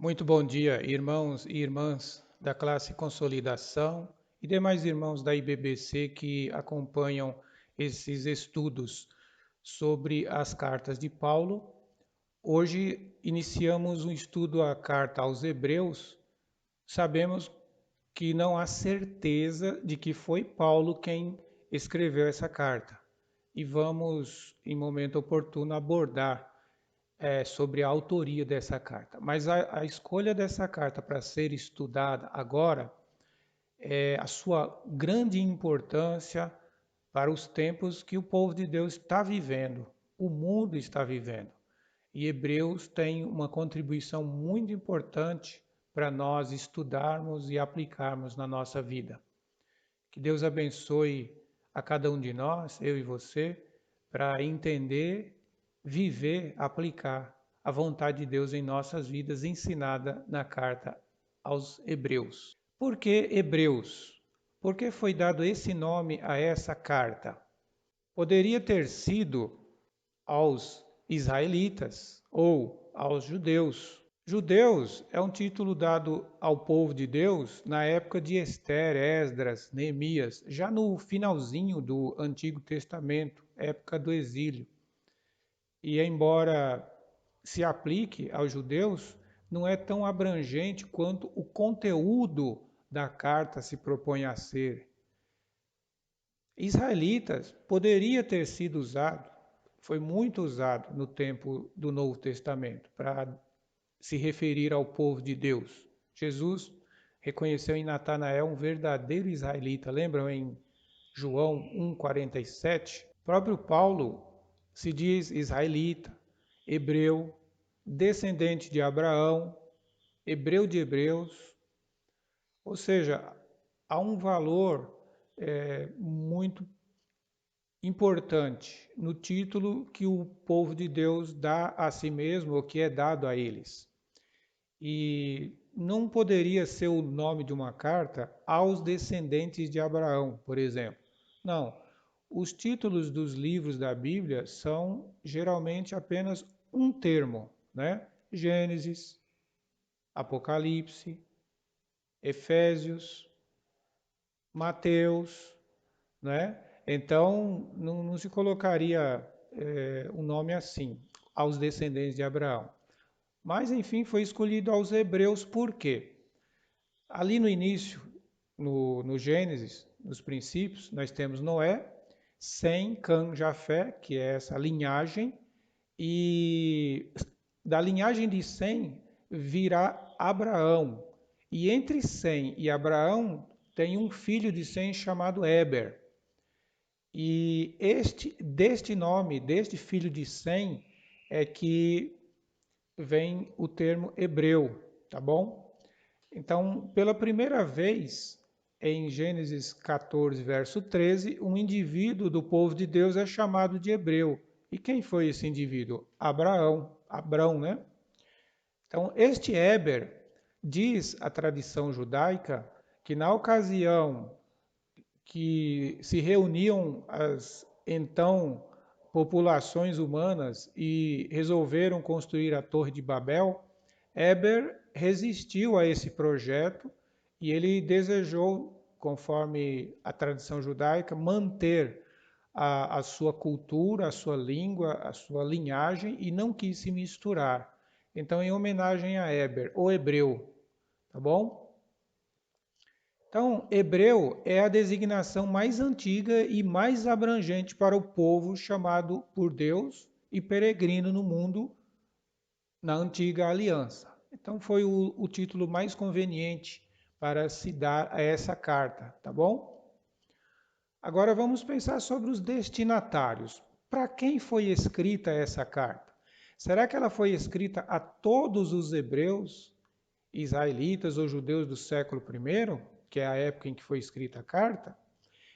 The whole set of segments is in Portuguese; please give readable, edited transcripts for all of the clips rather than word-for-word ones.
Muito bom dia, irmãos e irmãs da classe Consolidação e demais irmãos da IBBC que acompanham esses estudos sobre as cartas de Paulo. Hoje iniciamos um estudo à carta aos Hebreus. Sabemos que não há certeza de que foi Paulo quem escreveu essa carta e vamos, em momento oportuno, abordar sobre a autoria dessa carta. Mas a escolha dessa carta para ser estudada agora é a sua grande importância para os tempos que o povo de Deus está vivendo, o mundo está vivendo. E Hebreus tem uma contribuição muito importante para nós estudarmos e aplicarmos na nossa vida. Que Deus abençoe a cada um de nós, eu e você, para entender, viver, aplicar a vontade de Deus em nossas vidas, ensinada na carta aos Hebreus. Por que Hebreus? Por que foi dado esse nome a essa carta? Poderia ter sido aos israelitas ou aos judeus. Judeus é um título dado ao povo de Deus na época de Ester, Esdras, Neemias, já no finalzinho do Antigo Testamento, época do exílio. E embora se aplique aos judeus, não é tão abrangente quanto o conteúdo da carta se propõe a ser. Israelitas poderia ter sido usado, foi muito usado no tempo do Novo Testamento para se referir ao povo de Deus. Jesus reconheceu em Natanael um verdadeiro israelita. Lembram em João 1,47? O próprio Paulo se diz israelita, hebreu, descendente de Abraão, hebreu de hebreus. Ou seja, há um valor muito importante no título que o povo de Deus dá a si mesmo, ou que é dado a eles. E não poderia ser o nome de uma carta aos descendentes de Abraão, por exemplo. Não. Os títulos dos livros da Bíblia são geralmente apenas um termo, né? Gênesis, Apocalipse, Efésios, Mateus, né? Então, não se colocaria um nome assim, aos descendentes de Abraão. Mas, enfim, foi escolhido aos hebreus por quê? Ali no início, no Gênesis, nos princípios, nós temos Noé, Sem, Cã, Jafé, que é essa linhagem, e da linhagem de Sem virá Abraão. E entre Sem e Abraão tem um filho de Sem chamado Eber. E deste nome, deste filho de Sem, é que vem o termo hebreu, tá bom? Então, pela primeira vez, em Gênesis 14, verso 13, um indivíduo do povo de Deus é chamado de hebreu. E quem foi esse indivíduo? Abrão, né? Então, este Eber, diz a tradição judaica, que na ocasião que se reuniam as então populações humanas e resolveram construir a Torre de Babel, Eber resistiu a esse projeto e ele desejou, conforme a tradição judaica, manter a sua cultura, a sua língua, a sua linhagem e não quis se misturar. Então, em homenagem a Eber, o hebreu, tá bom? Então, hebreu é a designação mais antiga e mais abrangente para o povo chamado por Deus e peregrino no mundo na antiga aliança. Então, foi o título mais conveniente para se dar a essa carta, tá bom? Agora vamos pensar sobre os destinatários. Para quem foi escrita essa carta? Será que ela foi escrita a todos os hebreus, israelitas ou judeus do século I, que é a época em que foi escrita a carta?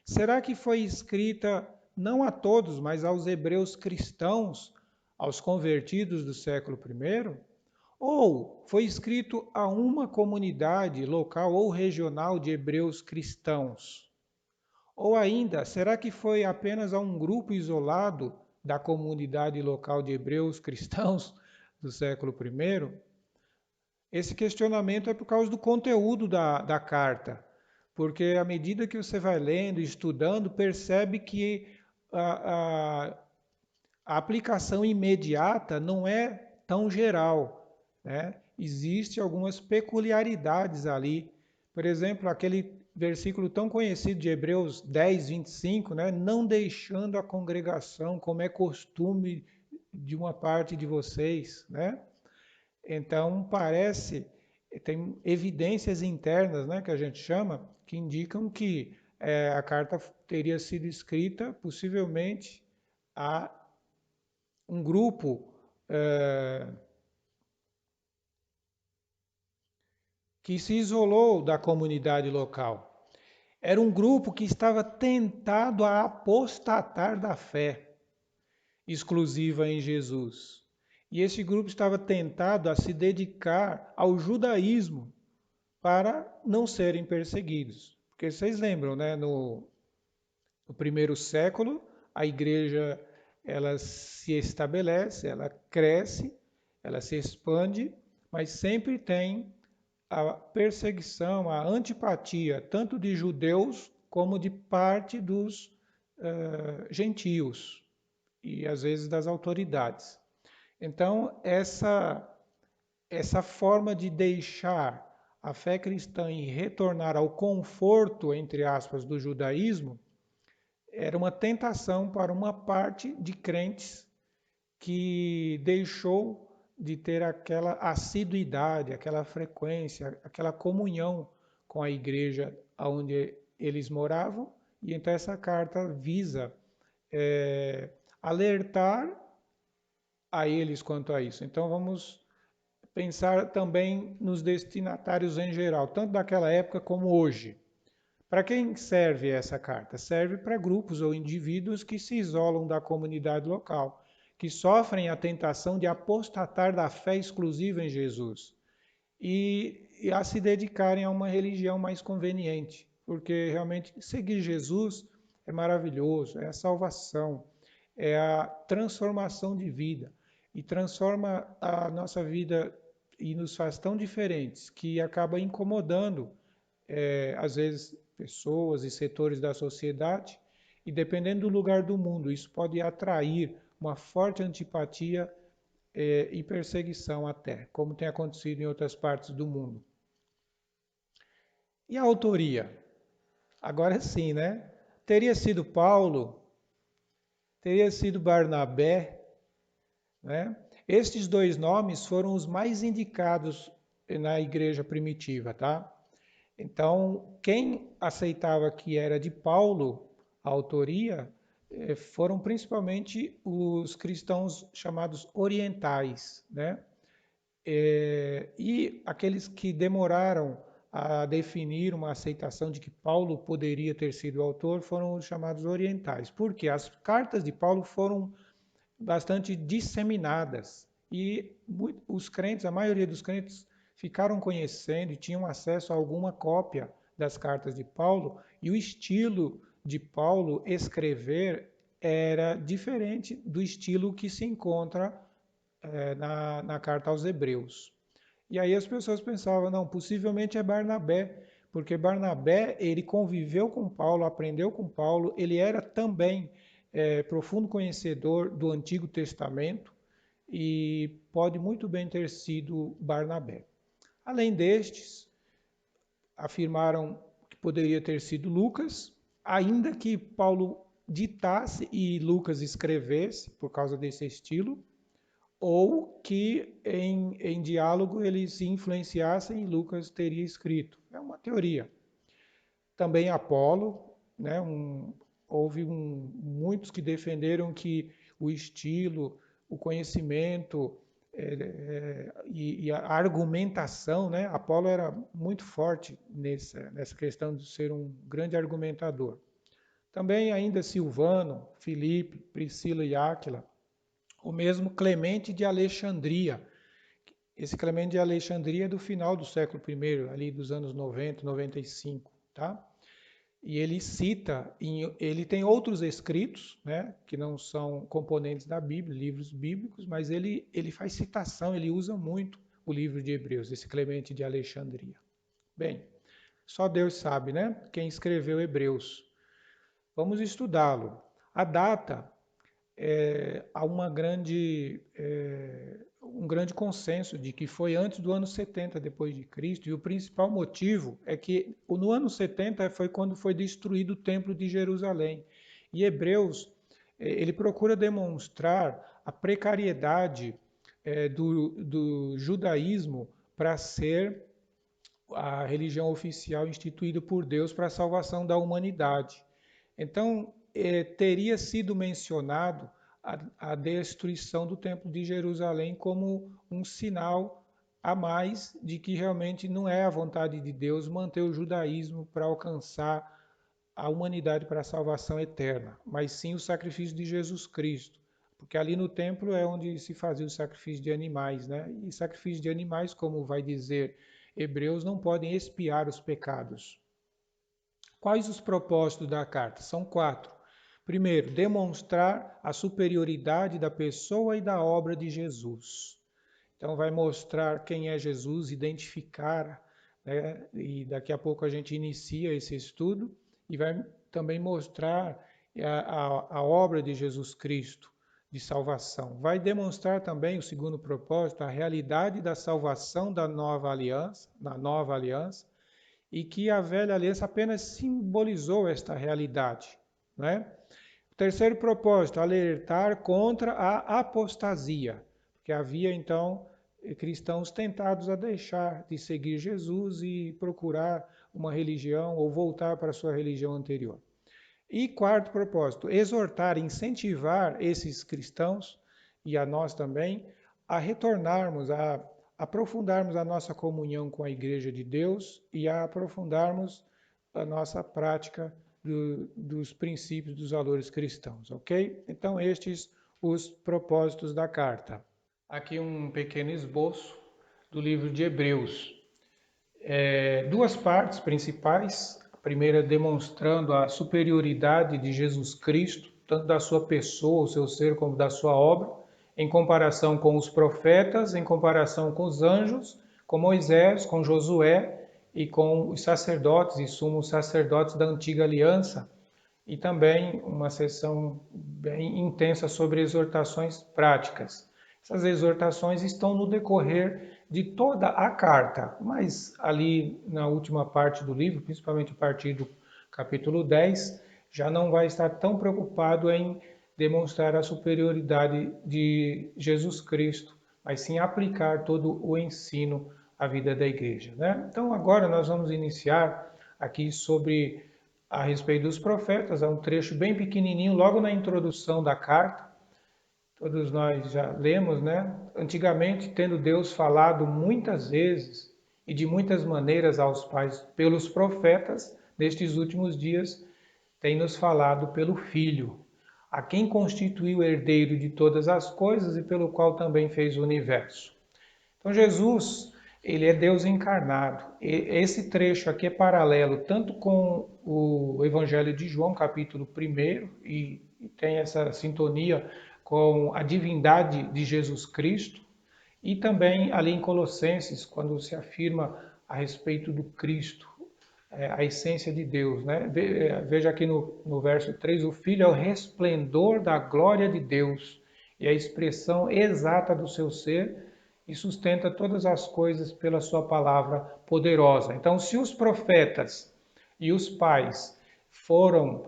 Será que foi escrita não a todos, mas aos hebreus cristãos, aos convertidos do século I? Ou foi escrito a uma comunidade local ou regional de hebreus cristãos? Ou ainda, será que foi apenas a um grupo isolado da comunidade local de hebreus cristãos do século I? Esse questionamento é por causa do conteúdo da carta, porque à medida que você vai lendo e estudando, percebe que a, a, a aplicação imediata não é tão geral, né? Existem algumas peculiaridades ali. Por exemplo, aquele versículo tão conhecido de Hebreus 10, 25, né? Não deixando a congregação, como é costume de uma parte de vocês, né? Então, parece, tem evidências internas, né, que a gente chama, que indicam que a carta teria sido escrita possivelmente a um grupo que se isolou da comunidade local. Era um grupo que estava tentado a apostatar da fé exclusiva em Jesus. E esse grupo estava tentado a se dedicar ao judaísmo para não serem perseguidos. Porque vocês lembram, né? No primeiro século, a igreja ela se estabelece, ela cresce, ela se expande, mas sempre tem a perseguição, a antipatia, tanto de judeus como de parte dos gentios e às vezes das autoridades. Então, essa forma de deixar a fé cristã e retornar ao conforto, entre aspas, do judaísmo, era uma tentação para uma parte de crentes que deixou de ter aquela assiduidade, aquela frequência, aquela comunhão com a igreja onde eles moravam. E então essa carta visa alertar a eles quanto a isso. Então vamos pensar também nos destinatários em geral, tanto daquela época como hoje. Para quem serve essa carta? Serve para grupos ou indivíduos que se isolam da comunidade local, que sofrem a tentação de apostatar da fé exclusiva em Jesus e a se dedicarem a uma religião mais conveniente, porque realmente seguir Jesus é maravilhoso, é a salvação, é a transformação de vida e transforma a nossa vida e nos faz tão diferentes que acaba incomodando, às vezes, pessoas e setores da sociedade, e dependendo do lugar do mundo, isso pode atrair uma forte antipatia e perseguição até, como tem acontecido em outras partes do mundo. E a autoria? Agora sim, né? Teria sido Paulo, teria sido Barnabé, né? Estes dois nomes foram os mais indicados na igreja primitiva, tá? Então, quem aceitava que era de Paulo a autoria foram principalmente os cristãos chamados orientais, né? E aqueles que demoraram a definir uma aceitação de que Paulo poderia ter sido o autor foram os chamados orientais. Porque as cartas de Paulo foram bastante disseminadas e os crentes, a maioria dos crentes, ficaram conhecendo e tinham acesso a alguma cópia das cartas de Paulo, e o estilo de Paulo escrever era diferente do estilo que se encontra na carta aos Hebreus. E aí as pessoas pensavam, não, possivelmente é Barnabé, porque Barnabé, ele conviveu com Paulo, aprendeu com Paulo, ele era também profundo conhecedor do Antigo Testamento e pode muito bem ter sido Barnabé. Além destes, afirmaram que poderia ter sido Lucas, ainda que Paulo ditasse e Lucas escrevesse, por causa desse estilo, ou que em diálogo eles se influenciassem e Lucas teria escrito. É uma teoria. Também Apolo, né, muitos que defenderam que o estilo, o conhecimento e a argumentação, né, Apolo era muito forte nessa questão de ser um grande argumentador. Também ainda Silvano, Filipe, Priscila e Áquila, o mesmo Clemente de Alexandria. Esse Clemente de Alexandria é do final do século I, ali dos anos 90, 95, tá? E ele cita, ele tem outros escritos, né, que não são componentes da Bíblia, livros bíblicos, mas ele faz citação, ele usa muito o livro de Hebreus, esse Clemente de Alexandria? Bem, só Deus sabe, né? Quem escreveu Hebreus. Vamos estudá-lo. A data, há um grande consenso de que foi antes do ano 70 depois de Cristo, e o principal motivo é que no ano 70 foi quando foi destruído o Templo de Jerusalém. E Hebreus, ele procura demonstrar a precariedade do judaísmo para ser a religião oficial instituída por Deus para a salvação da humanidade. Então, teria sido mencionado a destruição do Templo de Jerusalém como um sinal a mais de que realmente não é a vontade de Deus manter o judaísmo para alcançar a humanidade para a salvação eterna, mas sim o sacrifício de Jesus Cristo. Porque ali no templo é onde se fazia o sacrifício de animais, né? E sacrifício de animais, como vai dizer Hebreus, não podem expiar os pecados. Quais os propósitos da carta? São 4. Primeiro, demonstrar a superioridade da pessoa e da obra de Jesus. Então, vai mostrar quem é Jesus, identificar, né? E daqui a pouco a gente inicia esse estudo e vai também mostrar a obra de Jesus Cristo de salvação. Vai demonstrar também, o segundo propósito, a realidade da salvação da nova aliança, e que a velha aliança apenas simbolizou esta realidade, né? O terceiro propósito, alertar contra a apostasia, porque havia então cristãos tentados a deixar de seguir Jesus e procurar uma religião ou voltar para a sua religião anterior. E quarto propósito, exortar, incentivar esses cristãos e a nós também a retornarmos, a aprofundarmos a nossa comunhão com a Igreja de Deus e a aprofundarmos a nossa prática dos princípios, dos valores cristãos, ok? Então, estes os propósitos da carta. Aqui um pequeno esboço do livro de Hebreus. Duas partes principais. A primeira demonstrando a superioridade de Jesus Cristo, tanto da sua pessoa, o seu ser, como da sua obra, em comparação com os profetas, em comparação com os anjos, com Moisés, com Josué e com os sacerdotes e sumos sacerdotes da antiga aliança, e também uma sessão bem intensa sobre exortações práticas. Essas exortações estão no decorrer de toda a carta, mas ali na última parte do livro, principalmente a partir do capítulo 10, já não vai estar tão preocupado em demonstrar a superioridade de Jesus Cristo, mas sim aplicar todo o ensino à vida da igreja, né? Então agora nós vamos iniciar aqui sobre a respeito dos profetas, é um trecho bem pequenininho logo na introdução da carta. Todos nós já lemos, né? Antigamente, tendo Deus falado muitas vezes e de muitas maneiras aos pais pelos profetas, nestes últimos dias tem nos falado pelo Filho, a quem constituiu herdeiro de todas as coisas e pelo qual também fez o universo. Então Jesus, ele é Deus encarnado. Esse trecho aqui é paralelo tanto com o Evangelho de João, capítulo 1, e tem essa sintonia com a divindade de Jesus Cristo, e também ali em Colossenses, quando se afirma a respeito do Cristo, a essência de Deus, né? Veja aqui no verso 3, o Filho é o resplendor da glória de Deus e a expressão exata do seu ser e sustenta todas as coisas pela sua palavra poderosa. Então, se os profetas e os pais foram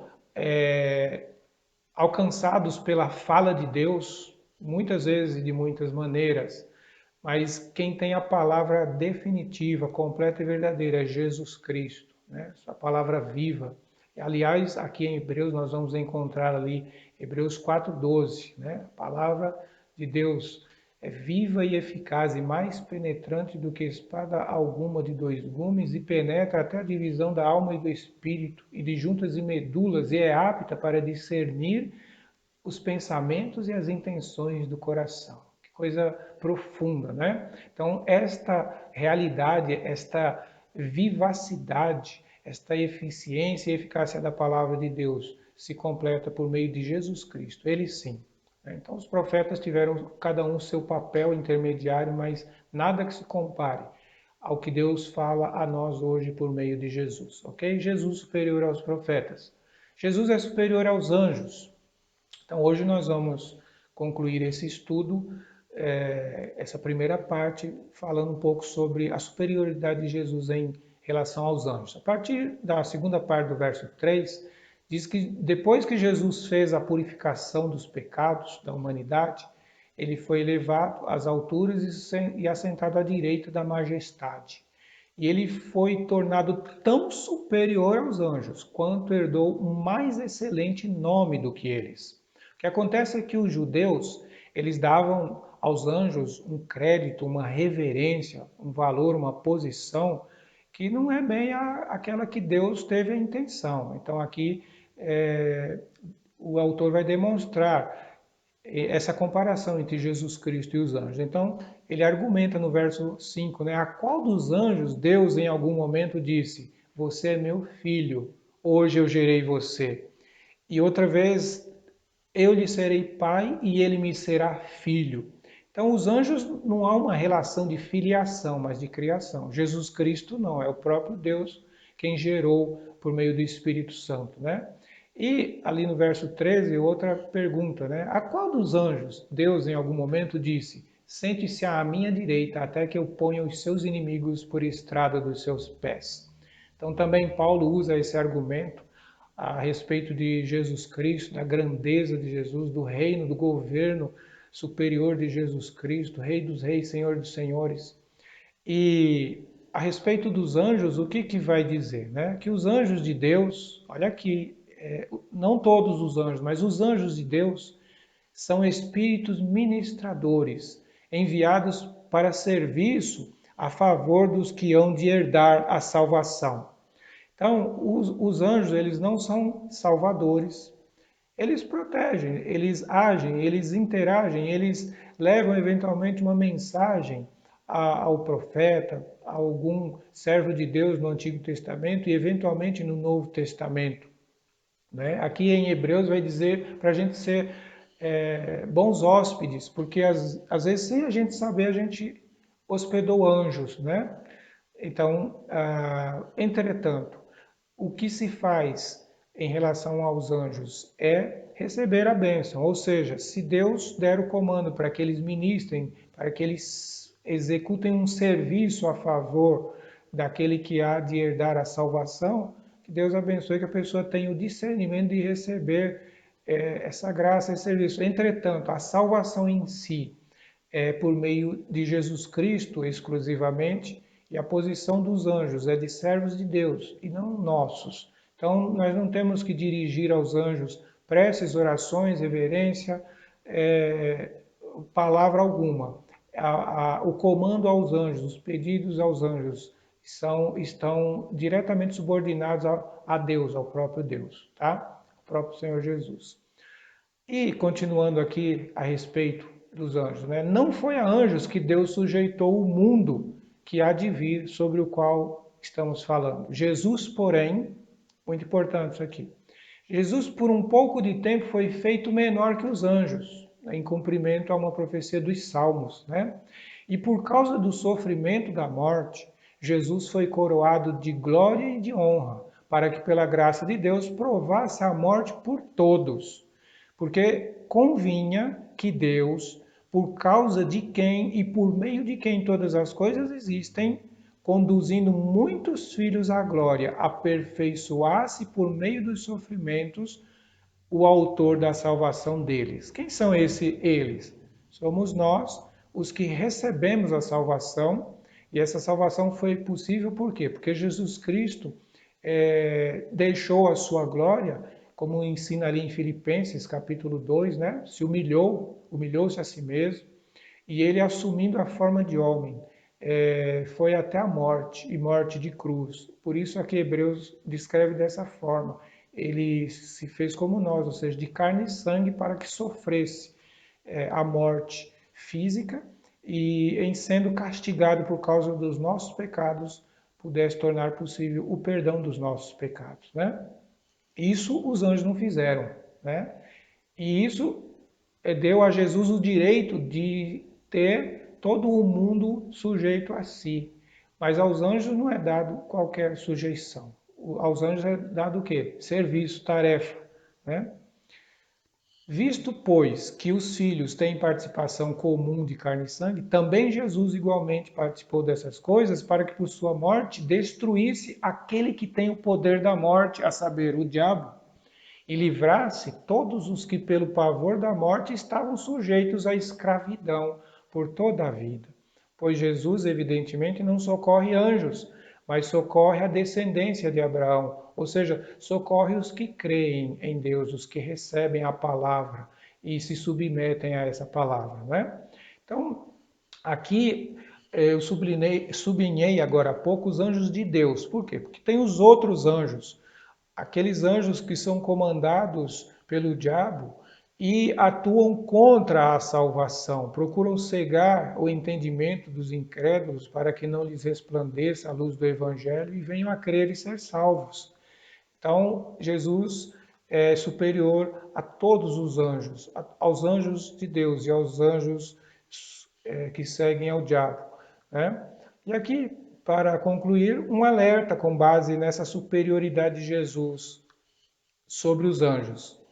alcançados pela fala de Deus, muitas vezes e de muitas maneiras, mas quem tem a palavra definitiva, completa e verdadeira é Jesus Cristo, né? Essa palavra viva. Aliás, aqui em Hebreus nós vamos encontrar ali Hebreus 4:12, né? A palavra de Deus é viva e eficaz e mais penetrante do que espada alguma de dois gumes e penetra até a divisão da alma e do espírito e de juntas e medulas e é apta para discernir os pensamentos e as intenções do coração. Que coisa profunda, né? Então, esta realidade, esta vivacidade, esta eficiência e eficácia da palavra de Deus se completa por meio de Jesus Cristo. Ele sim. Então, os profetas tiveram cada um seu papel intermediário, mas Nada que se compare ao que Deus fala a nós hoje por meio de Jesus, ok? Jesus superior aos profetas. Jesus é superior aos anjos. Então hoje nós vamos concluir esse estudo, essa primeira parte, falando um pouco sobre a superioridade de Jesus em relação aos anjos. A partir da segunda parte do verso 3, diz que depois que Jesus fez a purificação dos pecados da humanidade, ele foi elevado às alturas e assentado à direita da majestade. E ele foi tornado tão superior aos anjos, quanto herdou um mais excelente nome do que eles. O que acontece é que os judeus, eles davam aos anjos um crédito, uma reverência, um valor, uma posição que não é bem aquela que Deus teve a intenção. Então aqui o autor vai demonstrar essa comparação entre Jesus Cristo e os anjos. Então, ele argumenta no verso 5, né? A qual dos anjos Deus em algum momento disse: você é meu filho, hoje eu gerei você. E outra vez, eu lhe serei pai e ele me será filho. Então, os anjos não há uma relação de filiação, mas de criação. Jesus Cristo não, é o próprio Deus quem gerou por meio do Espírito Santo, né? E ali no verso 13, outra pergunta, né? A qual dos anjos Deus em algum momento disse: sente-se à minha direita até que eu ponha os seus inimigos por estrada dos seus pés? Então também Paulo usa esse argumento a respeito de Jesus Cristo, da grandeza de Jesus, do reino, do governo superior de Jesus Cristo, Rei dos Reis, Senhor dos Senhores. E a respeito dos anjos, o que vai dizer? Né? Que os anjos de Deus, olha aqui, não todos os anjos, mas os anjos de Deus são espíritos ministradores, enviados para serviço a favor dos que hão de herdar a salvação. Então, os anjos, eles não são salvadores, eles protegem, eles agem, eles interagem, eles levam eventualmente uma mensagem ao profeta, a algum servo de Deus no Antigo Testamento e eventualmente no Novo Testamento. Né? Aqui em Hebreus vai dizer para a gente ser bons hóspedes, porque às vezes sem a gente saber, a gente hospedou anjos. Né? Então, entretanto, o que se faz em relação aos anjos é receber a bênção, ou seja, se Deus der o comando para que eles ministrem, para que eles executem um serviço a favor daquele que há de herdar a salvação, que Deus abençoe, que a pessoa tenha o discernimento de receber essa graça, esse serviço. Entretanto, a salvação em si é por meio de Jesus Cristo exclusivamente, e a posição dos anjos é de servos de Deus e não nossos. Então, nós não temos que dirigir aos anjos preces, orações, reverência, palavra alguma. O comando aos anjos, os pedidos aos anjos estão diretamente subordinados a Deus, ao próprio Deus, tá? O próprio Senhor Jesus. E continuando aqui a respeito dos anjos, né? Não foi a anjos que Deus sujeitou o mundo que há de vir, sobre o qual estamos falando. Jesus, porém, muito importante isso aqui, Jesus por um pouco de tempo foi feito menor que os anjos, em cumprimento a uma profecia dos Salmos, né? E por causa do sofrimento da morte, Jesus foi coroado de glória e de honra, para que pela graça de Deus provasse a morte por todos. Porque convinha que Deus, por causa de quem e por meio de quem todas as coisas existem, conduzindo muitos filhos à glória, aperfeiçoasse por meio dos sofrimentos o autor da salvação deles. Quem são eles? Somos nós, os que recebemos a salvação, e essa salvação foi possível por quê? Porque Jesus Cristo deixou a sua glória, como ensina ali em Filipenses capítulo 2, né? Se humilhou-se a si mesmo, e ele assumindo a forma de homem, foi até a morte, e morte de cruz. Por isso aqui Hebreus descreve dessa forma. Ele se fez como nós, ou seja, de carne e sangue, para que sofresse a morte física e, em sendo castigado por causa dos nossos pecados, pudesse tornar possível o perdão dos nossos pecados, né? Isso os anjos não fizeram, né? E isso deu a Jesus o direito de ter todo o mundo sujeito a si. Mas aos anjos não é dado qualquer sujeição. Aos anjos é dado o quê? Serviço, tarefa, né? Visto, pois, que os filhos têm participação comum de carne e sangue, também Jesus igualmente participou dessas coisas, para que por sua morte destruísse aquele que tem o poder da morte, a saber, o diabo, e livrasse todos os que pelo pavor da morte estavam sujeitos à escravidão por toda a vida. Pois Jesus, evidentemente, não socorre anjos, mas socorre a descendência de Abraão, ou seja, socorre os que creem em Deus, os que recebem a palavra e se submetem a essa palavra, né? Então, aqui eu sublinhei agora há pouco os anjos de Deus. Por quê? Porque tem os outros anjos, aqueles anjos que são comandados pelo diabo e atuam contra a salvação, procuram cegar o entendimento dos incrédulos para que não lhes resplandeça a luz do evangelho e venham a crer e ser salvos. Então, Jesus é superior a todos os anjos, aos anjos de Deus e aos anjos que seguem ao diabo, né? E aqui, para concluir, um alerta com base nessa superioridade de Jesus sobre os anjos.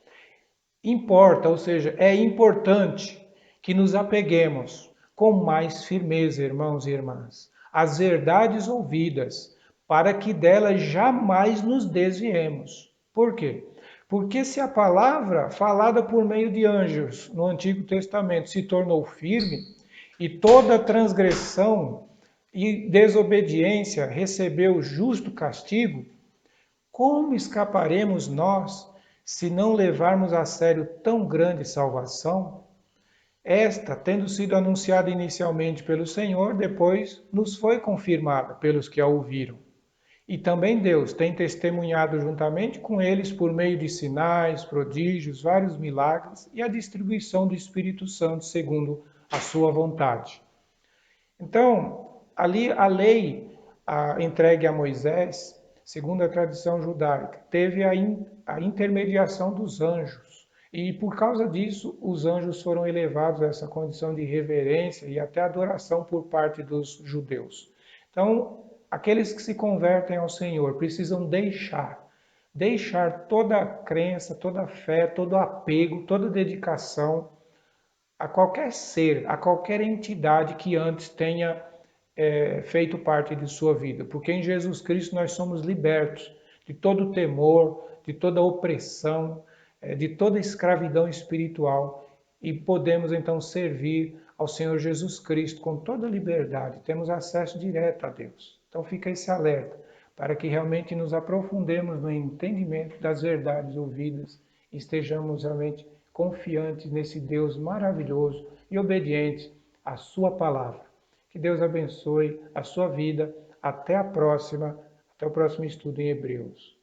Importa, ou seja, é importante que nos apeguemos com mais firmeza, irmãos e irmãs, às verdades ouvidas, para que delas jamais nos desviemos. Por quê? Porque se a palavra falada por meio de anjos no Antigo Testamento se tornou firme, e toda transgressão e desobediência recebeu justo castigo, como escaparemos nós se não levarmos a sério tão grande salvação? Esta, tendo sido anunciada inicialmente pelo Senhor, depois nos foi confirmada pelos que a ouviram. E também Deus tem testemunhado juntamente com eles por meio de sinais, prodígios, vários milagres e a distribuição do Espírito Santo segundo a sua vontade. Então, ali a lei entregue a Moisés, segundo a tradição judaica, teve a intermediação dos anjos. E por causa disso, os anjos foram elevados a essa condição de reverência e até adoração por parte dos judeus. Então, aqueles que se convertem ao Senhor precisam deixar toda a crença, toda a fé, todo apego, toda dedicação a qualquer ser, a qualquer entidade que antes tenha feito parte de sua vida. Porque em Jesus Cristo nós somos libertos de todo temor, de toda opressão, de toda escravidão espiritual e podemos então servir ao Senhor Jesus Cristo com toda liberdade. Temos acesso direto a Deus. Então fica esse alerta para que realmente nos aprofundemos no entendimento das verdades ouvidas e estejamos realmente confiantes nesse Deus maravilhoso e obedientes à sua palavra. Que Deus abençoe a sua vida. Até a próxima, até o próximo estudo em Hebreus.